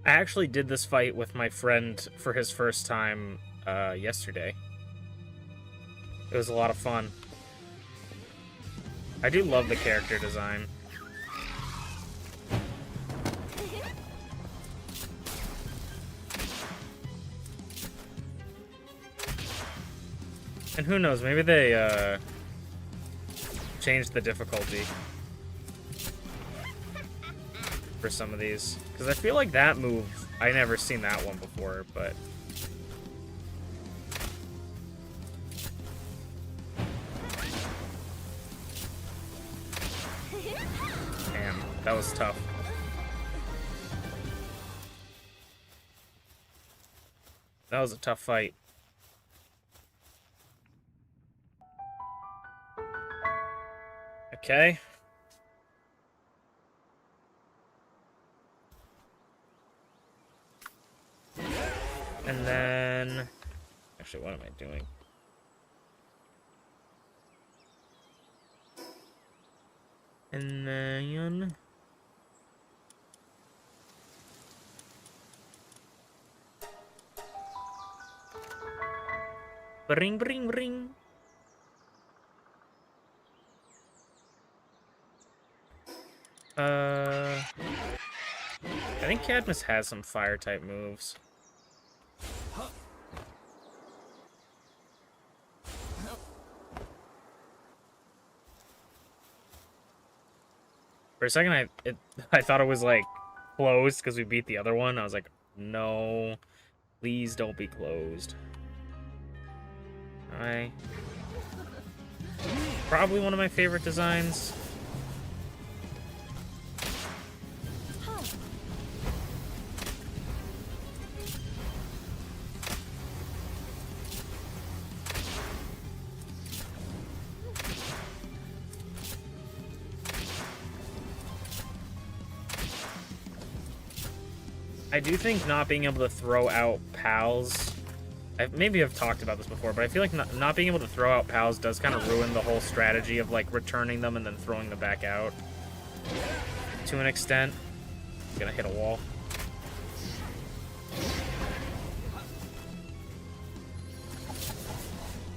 I actually did this fight with my friend for his first time yesterday. It was a lot of fun. I do love the character design. And who knows, maybe they changed the difficulty for some of these. Because I feel like that move, I never seen that one before, but... Damn, that was tough. That was a tough fight. Okay. And then... Actually, what am I doing? And then... Bring, bring, bring. I think Cadmus has some fire-type moves. For a second, I thought it was, like, closed because we beat the other one. I was like, no, please don't be closed. Probably one of my favorite designs. I do think not being able to throw out pals... maybe I've talked about this before, but I feel like not being able to throw out pals does kind of ruin the whole strategy of, like, returning them and then throwing them back out. To an extent. I'm gonna hit a wall.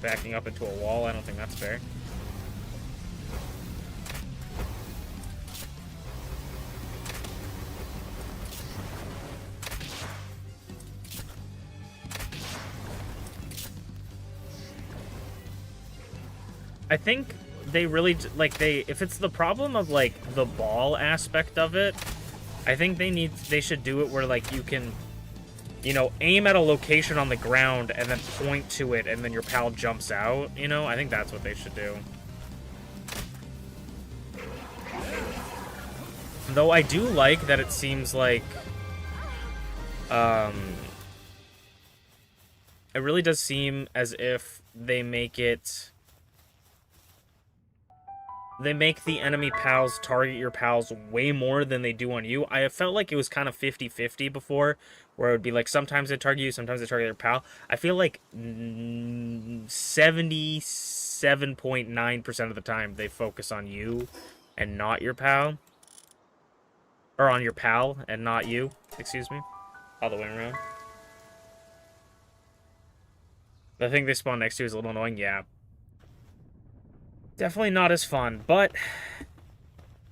Backing up into a wall, I don't think that's fair. I think they really, like, if it's the problem of, like, the ball aspect of it, I think they should do it where, like, you can, you know, aim at a location on the ground and then point to it and then your pal jumps out, you know? I think that's what they should do. Though I do like that it seems like, it really does seem as if they make the enemy pals target your pals way more than they do on you. I have felt like it was kind of 50-50 before, where it would be like sometimes they target you, sometimes they target your pal. I feel like 77.9% of the time they focus on you and not your pal. Or on your pal and not you, excuse me. All the way around. The thing they spawn next to is a little annoying, yeah. Definitely not as fun, but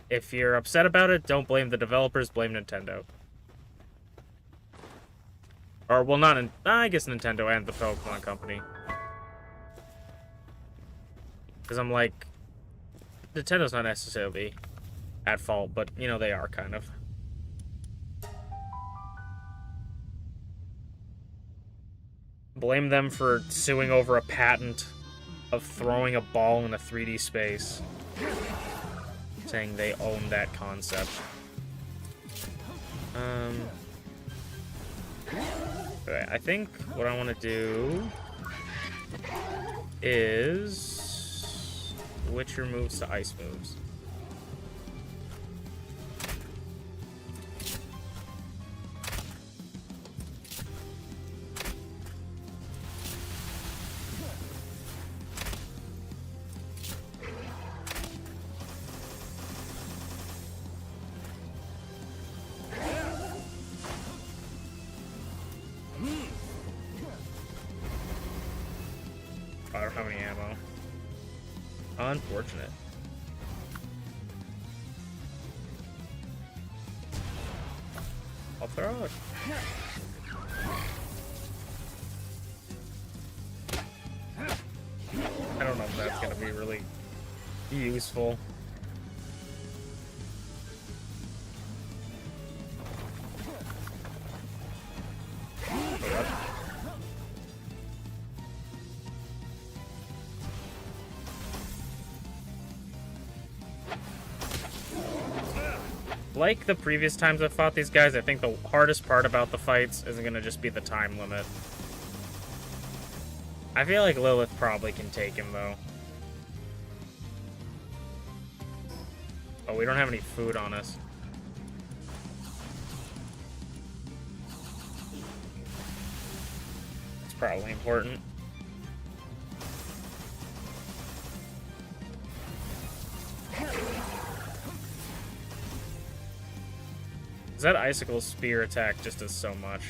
if you're upset about it, don't blame the developers, blame Nintendo. Or, well, I guess Nintendo and the Pokemon Company. Because I'm like, Nintendo's not necessarily at fault, but, you know, they are kind of. Blame them for suing over a patent of throwing a ball in a 3D space. Saying they own that concept. Okay, I think what I want to do is switch your moves to ice moves. I don't have any ammo. Unfortunate. I'll throw it. I don't know if that's gonna be really useful. Like the previous times I've fought these guys, I think the hardest part about the fights isn't going to just be the time limit. I feel like Lilith probably can take him, though. Oh, we don't have any food on us. It's probably important. That icicle spear attack just does so much.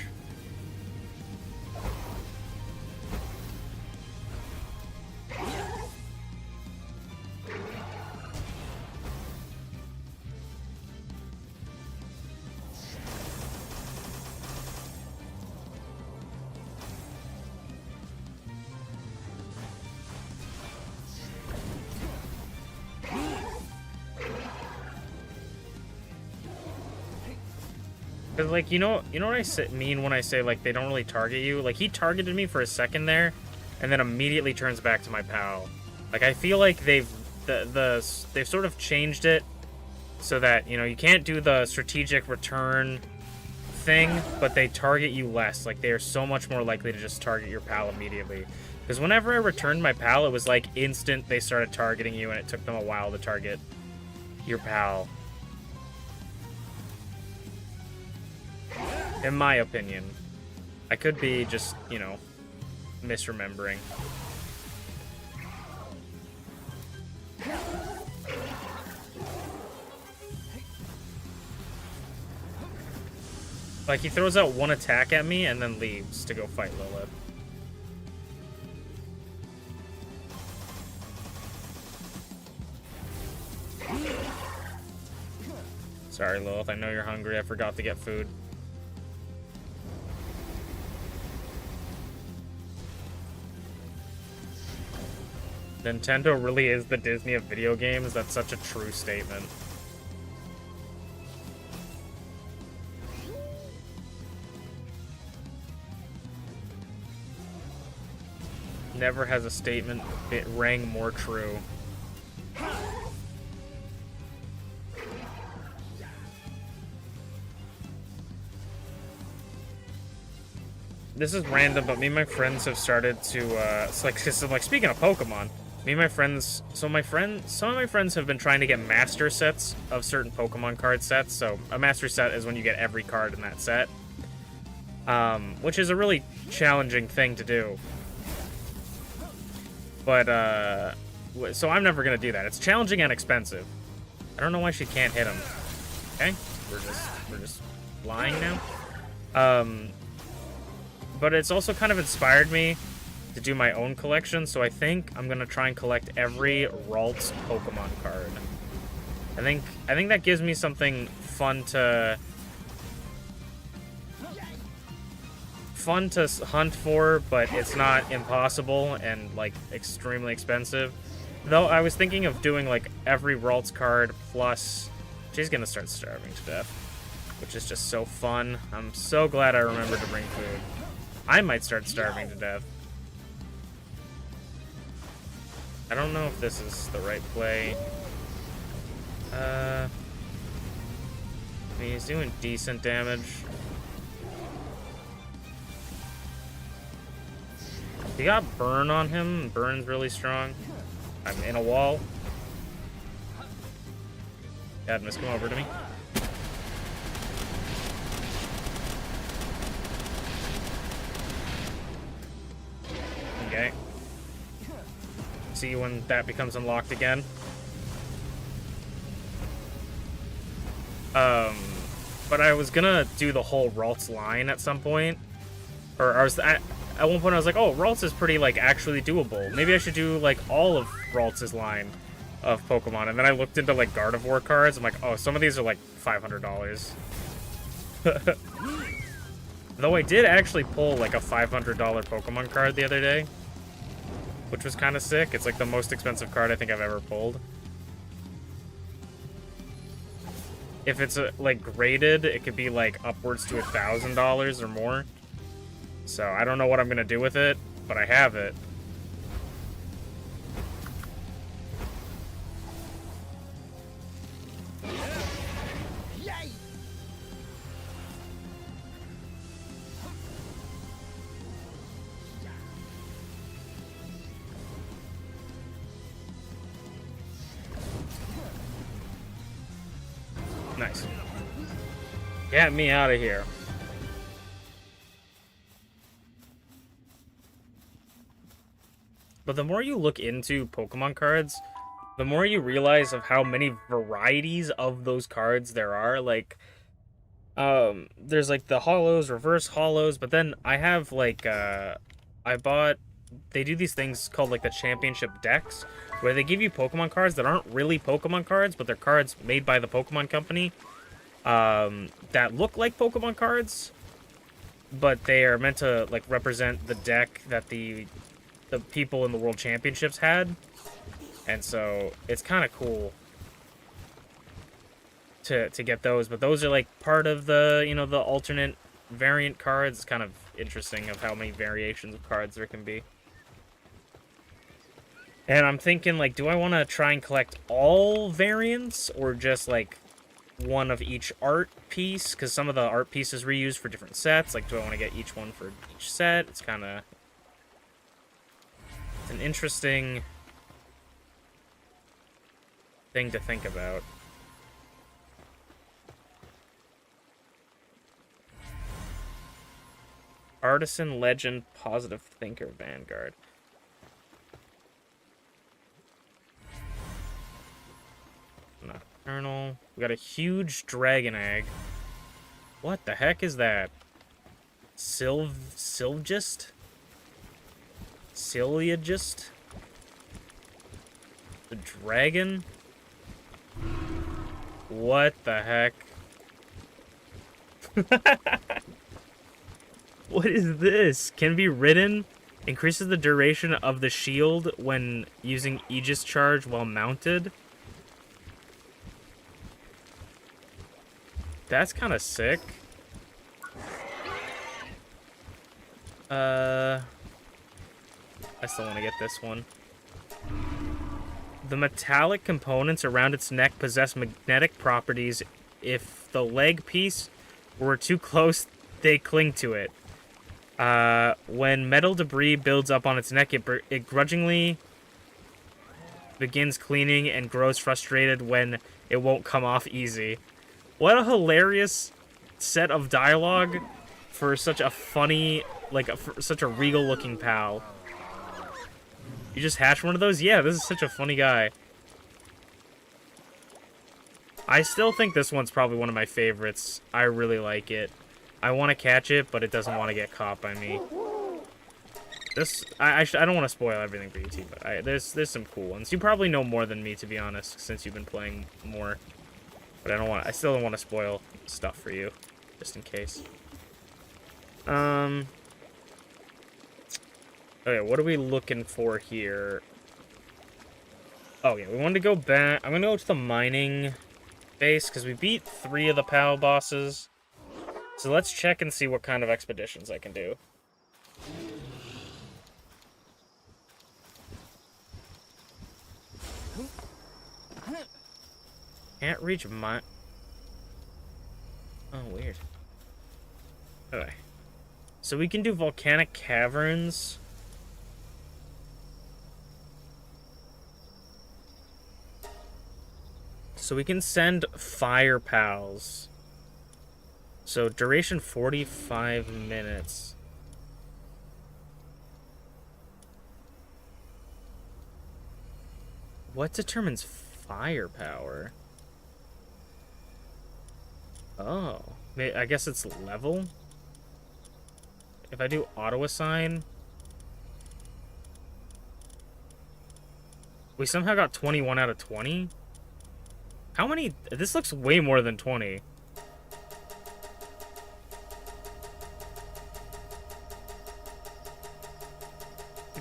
Cause like you know what I mean when I say like they don't really target you. Like he targeted me for a second there, and then immediately turns back to my pal. Like I feel like they've sort of changed it so that you can't do the strategic return thing, but they target you less. Like they are so much more likely to just target your pal immediately. Because whenever I returned my pal, it was like instant they started targeting you, and it took them a while to target your pal. In my opinion. I could be just, misremembering. Like, he throws out one attack at me and then leaves to go fight Lilith. Sorry, Lilith, I know you're hungry. I forgot to get food. Nintendo really is the Disney of video games. That's such a true statement. Never has a statement rang more true. This is random, but me and my friends have started to, speaking of Pokemon, me and my friends, some of my friends have been trying to get master sets of certain Pokemon card sets. So a master set is when you get every card in that set, which is a really challenging thing to do. But, so I'm never going to do that. It's challenging and expensive. I don't know why she can't hit him. Okay, we're just lying now. But it's also kind of inspired me to do my own collection, so I think I'm gonna try and collect every Ralts Pokemon card. I think that gives me something fun to hunt for, but it's not impossible and like extremely expensive. Though I was thinking of doing like every Ralts card plus. She's gonna start starving to death, which is just so fun. I'm so glad I remembered to bring food. I might start starving to death. I don't know if this is the right play. I mean, he's doing decent damage. He got Burn on him. Burn's really strong. I'm in a wall. Cadmus, come over to me. Okay. See when that becomes unlocked again. But I was gonna do the whole Ralts line at some point, or I at one point I was like, oh, Ralts is pretty, like, actually doable. Maybe I should do, like, all of Ralts' line of Pokemon. And then I looked into, like, Gardevoir cards. I'm like, oh, some of these are, like, $500. Though I did actually pull, like, a $500 Pokemon card the other day, which was kind of sick. It's, like, the most expensive card I think I've ever pulled. If it's, like, graded, it could be, like, upwards to $1,000 or more. So, I don't know what I'm going to do with it, but I have it. Nice. Get me out of here. But the more you look into Pokemon cards, the more you realize of how many varieties of those cards there are. Like, there's like the holos, reverse holos, but then I have like, they do these things called like the championship decks, where they give you Pokemon cards that aren't really Pokemon cards, but they're cards made by the Pokemon Company, that look like Pokemon cards, but they are meant to like represent the deck that the people in the World Championships had. And so it's kind of cool to get those, but those are like part of the, you know, the alternate variant cards. It's kind of interesting of how many variations of cards there can be. And I'm thinking, like, do I want to try and collect all variants or just like one of each art piece? Because some of the art pieces reused for different sets. Like, do I want to get each one for each set? It's kind of an interesting thing to think about. Artisan, Legend, Positive Thinker, Vanguard. Nocturnal. We got a huge Dragonite. What the heck is that? Sylgist? Ciliagist? The dragon? What the heck? What is this? Can be ridden. Increases the duration of the shield when using Aegis Charge while mounted. That's kind of sick. I still want to get this one. The metallic components around its neck possess magnetic properties. If the leg piece were too close, they cling to it. When metal debris builds up on its neck, it grudgingly begins cleaning and grows frustrated when it won't come off easy. What a hilarious set of dialogue for such a funny, like, for such a regal-looking pal. You just hatched one of those? Yeah, this is such a funny guy. I still think this one's probably one of my favorites. I really like it. I want to catch it, but it doesn't want to get caught by me. This, I don't want to spoil everything for you, T, but there's some cool ones. You probably know more than me, to be honest, since you've been playing more. But I still don't want to spoil stuff for you, just in case. Okay, what are we looking for here? Oh, yeah, we wanted to go back. I'm going to go to the mining base, because we beat 3 of the PAL bosses. So let's check and see what kind of expeditions I can do. Can't reach my... Oh, weird. Okay. So we can do volcanic caverns. So we can send fire pals. So duration 45 minutes. What determines firepower? Oh, I guess it's level. if I do auto assign, we somehow got 21 out of 20. How many? This looks way more than 20.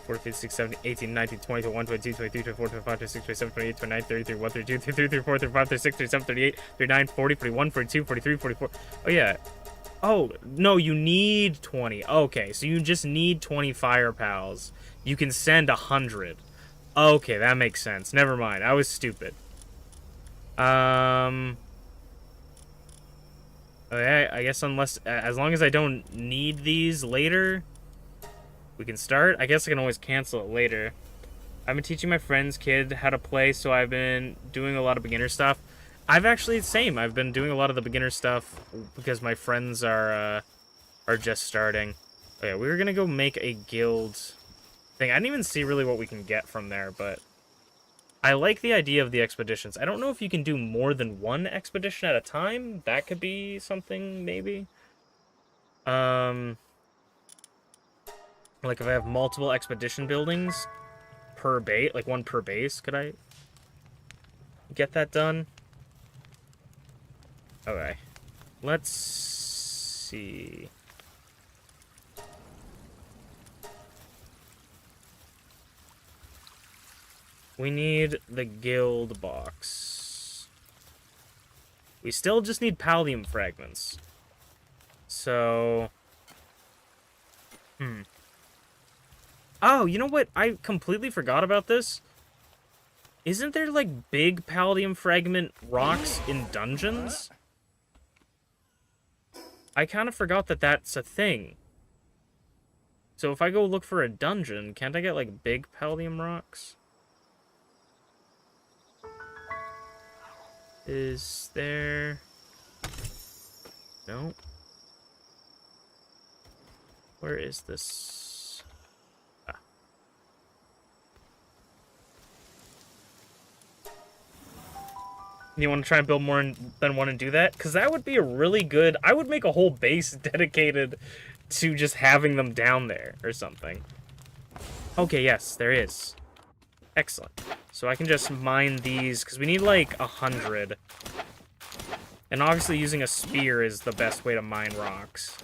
4, 5, 6, 7, 18, 19, 20, 21, 22, 23, 24, 25, 26, 27, 28, 29, 30, 31, 32, 33, 34, 35, 36, 37, 38, 39, 40, 41, 42, 43, 44. Oh, yeah. Oh, no, you need 20. Okay, so you just need 20 fire pals. You can send 100. Okay, that makes sense. Never mind. I was stupid. Okay, I guess as long as I don't need these later, we can start. I guess I can always cancel it later. I've been teaching my friend's kid how to play, so I've been doing a lot of beginner stuff. I've actually, same. I've been doing a lot of the beginner stuff because my friends are just starting. Okay, we were gonna go make a guild thing. I didn't even see really what we can get from there, but I like the idea of the expeditions. I don't know if you can do more than one expedition at a time. That could be something, maybe. Like if I have multiple expedition buildings per base, like one per base, could I get that done? Okay. Let's see. We need the guild box. We still just need pallium fragments. So... Oh, you know what? I completely forgot about this. Isn't there, like, big pallium fragment rocks in dungeons? I kind of forgot that that's a thing. So if I go look for a dungeon, can't I get, like, big pallium rocks? Is there... No. Where is this? Ah. You want to try and build more than one and do that? Because that would be a really good... I would make a whole base dedicated to just having them down there or something. Okay, yes, there is. Excellent. So I can just mine these, because we need like 100. And obviously using a spear is the best way to mine rocks.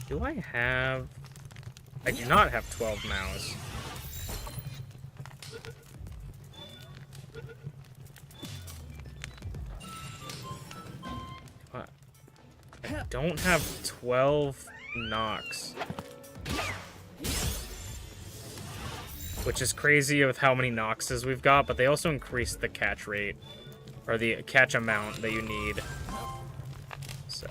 Do I have... I do not have 12 mouse. I don't have 12 knocks. Which is crazy with how many Noxes we've got, but they also increase the catch rate. Or the catch amount that you need. So...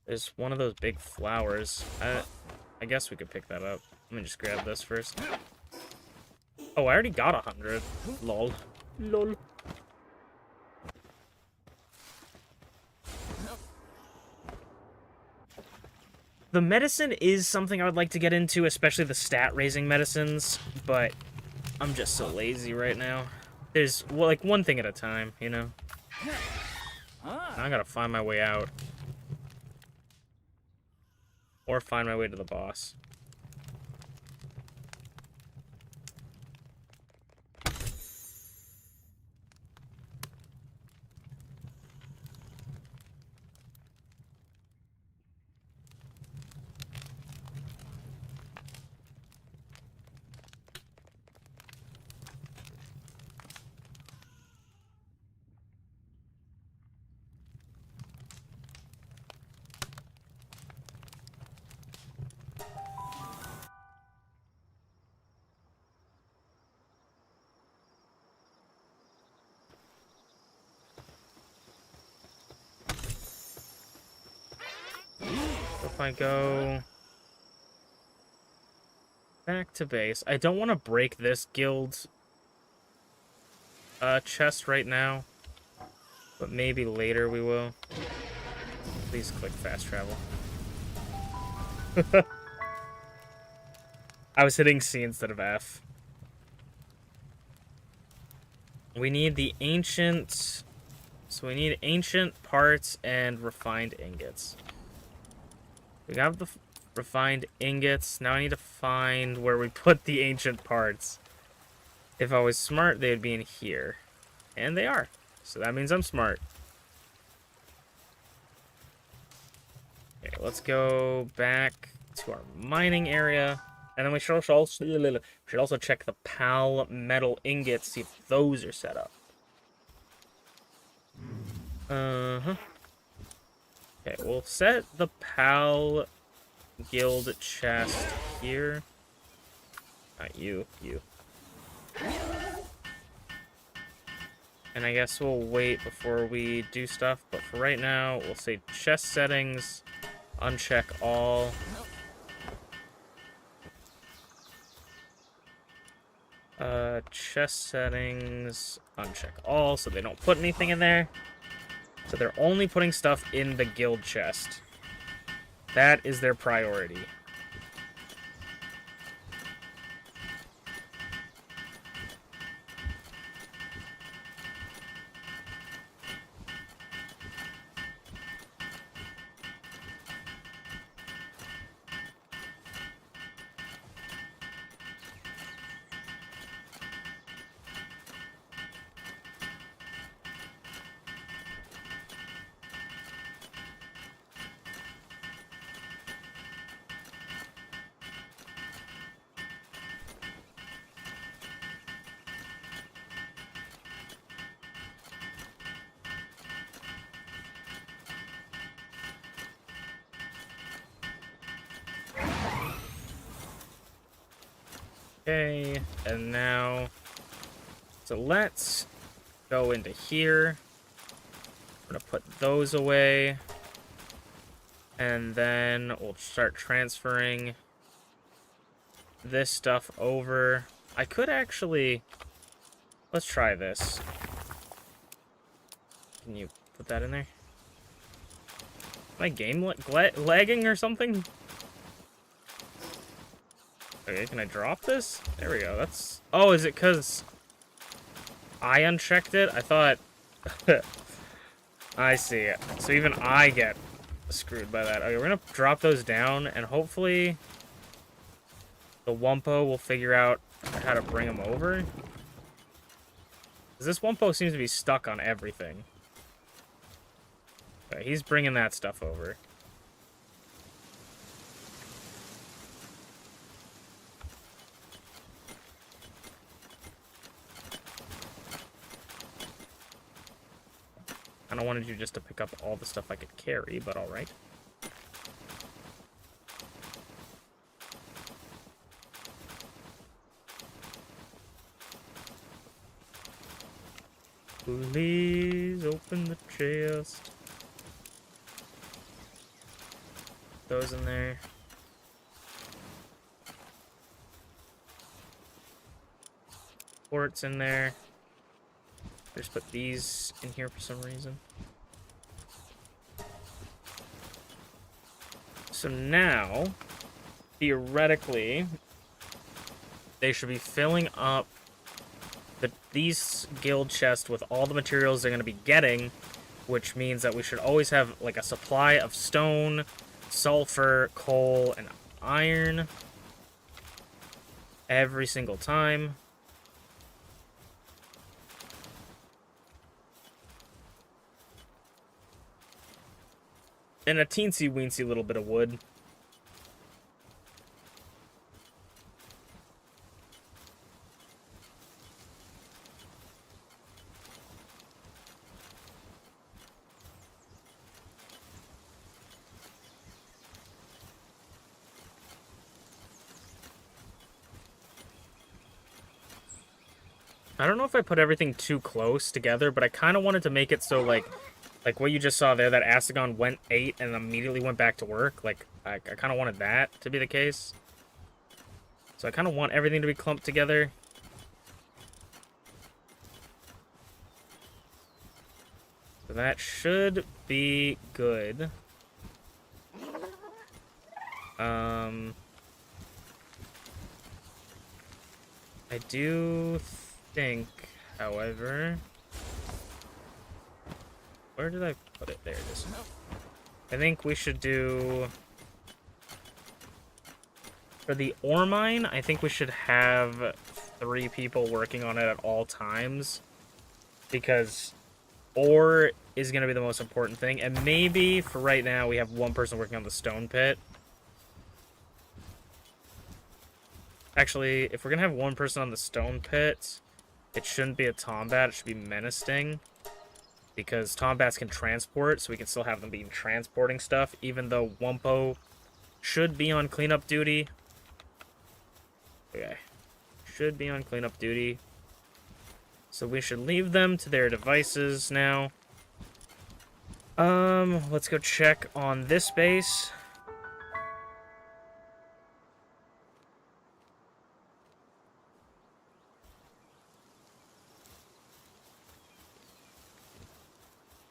there's one of those big flowers. I guess we could pick that up. Let me just grab this first. Oh, I already got 100. Lol. Lol. The medicine is something I would like to get into, especially the stat-raising medicines, but I'm just so lazy right now. There's, well, like, one thing at a time, you know? I gotta find my way out. Or find my way to the boss. If I go back to base, I don't want to break this guild chest right now, but maybe later we will. Please click fast travel. I was hitting C instead of F. We need the ancient... So we need ancient parts and refined ingots. We got the refined ingots. Now I need to find where we put the ancient parts. If I was smart, they would be in here. And they are. So that means I'm smart. Okay, let's go back to our mining area. And then we should also check the PAL metal ingots, see if those are set up. Uh-huh. Okay, we'll set the PAL guild chest here. Not you, you. And I guess we'll wait before we do stuff, but for right now, we'll say chest settings, uncheck all. Chest settings, uncheck all, so they don't put anything in there. So they're only putting stuff in the guild chest. That is their priority. Okay, and now, so let's go into here. I'm gonna put those away, and then we'll start transferring this stuff over. I could actually, let's try this. Can you put that in there? My game lagging or something? Okay, can I drop this? There we go. That's... Oh, is it because I unchecked it? I thought... I see it. So even I get screwed by that. Okay, we're going to drop those down, and hopefully the Wumpo will figure out how to bring them over. Because this Wumpo seems to be stuck on everything. Okay, he's bringing that stuff over. I don't wanted you just to pick up all the stuff I could carry, but alright. Please open the chest. Those in there. Ports in there. Just put these in here for some reason. So now, theoretically, they should be filling up these guild chests with all the materials they're going to be getting, which means that we should always have like a supply of stone, sulfur, coal, and iron every single time. And a teensy-weensy little bit of wood. I don't know if I put everything too close together, but I kind of wanted to make it so, like what you just saw there, that Asagon went 8 and immediately went back to work. Like, I kind of wanted that to be the case. So I kind of want everything to be clumped together. So that should be good. I do think, however... Where did I put it? There it is. I think we should do... For the ore mine, I think we should have 3 people working on it at all times. Because ore is going to be the most important thing. And maybe, for right now, we have 1 person working on the stone pit. Actually, if we're going to have 1 person on the stone pit, it shouldn't be a Tombat, it should be Menacing. Because Tombats can transport, so we can still have them being transporting stuff, even though Wumpo should be on cleanup duty. Okay. Should be on cleanup duty. So we should leave them to their devices now. Let's go check on this base.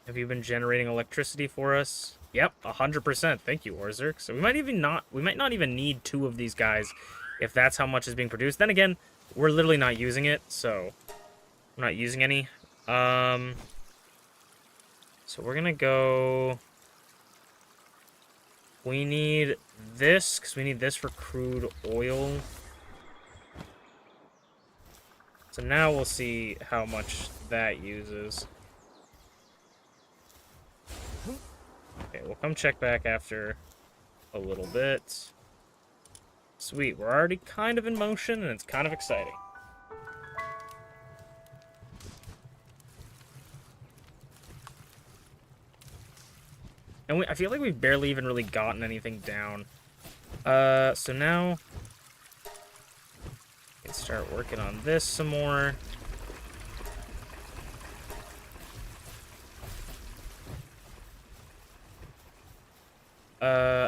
Have you been generating electricity for us? Yep, 100%. Thank you, Orzerk. So we might not even need 2 of these guys if that's how much is being produced. Then again, we're literally not using it, so we're not using any. So we're gonna go. We need this because we need this for crude oil. So now we'll see how much that uses. Okay, we'll come check back after a little bit. Sweet, we're already kind of in motion, and it's kind of exciting. And I feel like we've barely even really gotten anything down. So now... we can start working on this some more.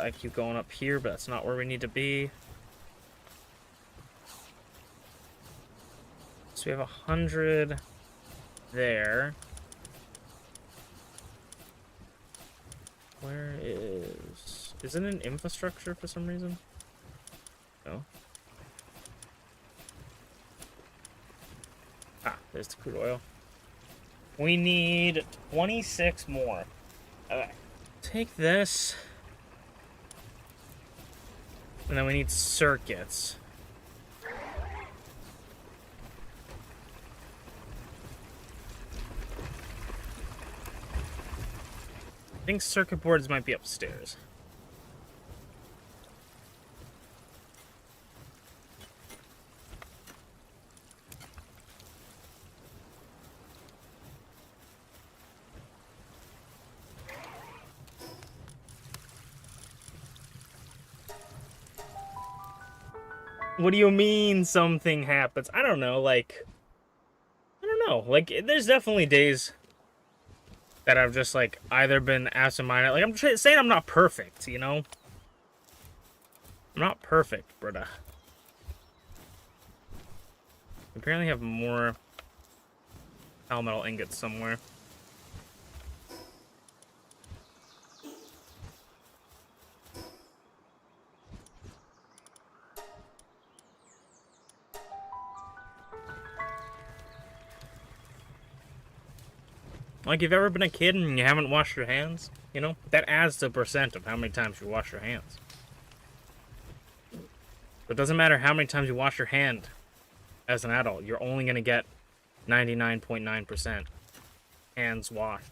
I keep going up here, but that's not where we need to be. So we have 100 there. Where is... Isn't it infrastructure for some reason? No. Ah, there's the crude oil. We need 26 more. Okay. Take this. And then we need circuits. I think circuit boards might be upstairs. What do you mean something happens? I don't know, like... I don't know. Like, there's definitely days that I've just, like, either been absent-minded. Like, I'm saying I'm not perfect, you know? I'm not perfect, brother. We apparently have more metal ingots somewhere. Like, you've ever been a kid and you haven't washed your hands, you know? That adds to % of how many times you wash your hands. But it doesn't matter how many times you wash your hand as an adult. You're only going to get 99.9% hands washed.